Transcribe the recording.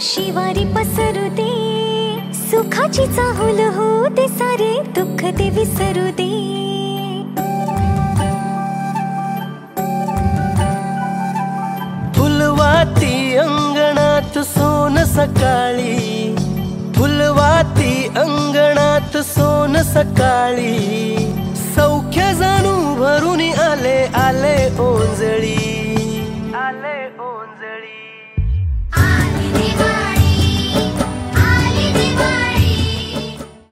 शिवारी पसरू दे, सुखाची चाहूल होऊ दे, सारे दुःख ते विसरू दे. फुलवाती अंगणात सोन सकाळी, फुलवाती अंगणात